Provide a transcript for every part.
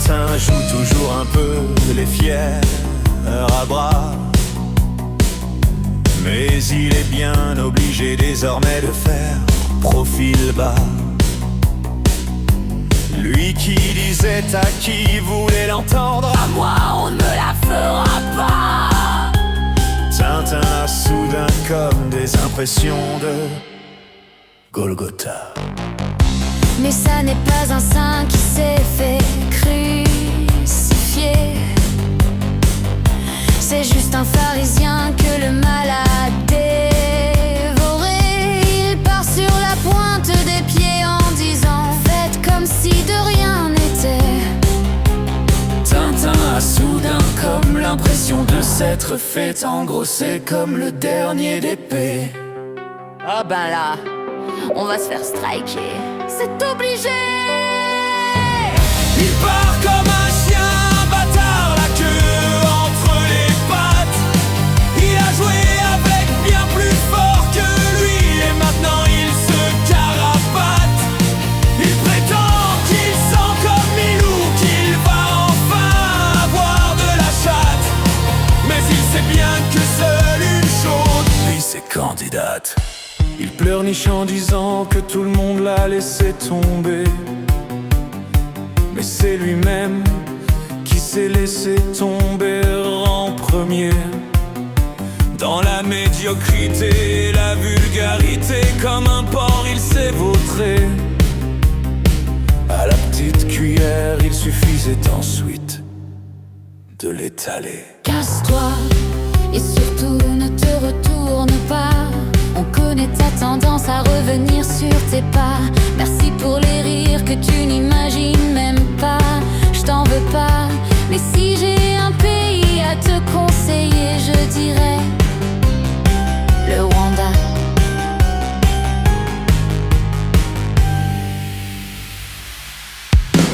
Tintin joue toujours un peu les fiers à bras, mais il est bien obligé désormais de faire profil bas. Lui qui disait à qui voulait l'entendre: à moi on ne me la fera pas. Tintin a soudain comme des impressions de Golgotha. Mais ça n'est pas un saint qui s'est fait crucifier. C'est juste un pharisien que le mal a dévoré. Il part sur la pointe des pieds en disant: faites comme si de rien n'était. Tintin a soudain comme l'impression de s'être fait engrosser comme le dernier d'épée. Ah ben là, on va se faire striker, c'est obligé. Il part comme un chien bâtard, la queue entre les pattes. Il a joué avec bien plus fort que lui et maintenant il se carapate. Il prétend qu'il sent comme Milou, qu'il va enfin avoir de la chatte. Mais il sait bien que seule une chose lui c'est candidate. Il pleurniche en disant que tout le monde l'a laissé tomber, mais c'est lui-même qui s'est laissé tomber en premier. Dans la médiocrité et la vulgarité, comme un porc il s'est vautré. À la petite cuillère il suffisait ensuite de l'étaler. Casse-toi et surtout ne te retourne pas. On connaît ta tendance à revenir sur tes pas. Merci pour les rires que tu n'imagines même pas. Je t'en veux pas, mais si j'ai un pays à te conseiller, je dirais le Rwanda.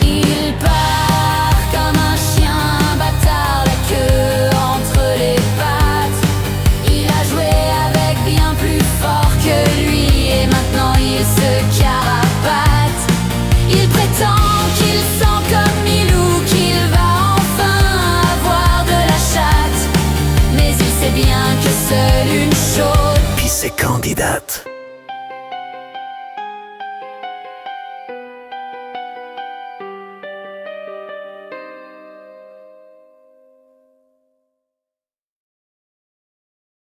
Il part comme un chien bâtard, la queue entre les pattes. Il a joué avec bien plus fort que lui et maintenant il se carapate. Il prétend qu'il sent comme Milou, qu'il va enfin avoir de la chatte. Mais il sait bien que seule une chose, Puis c'est candidate.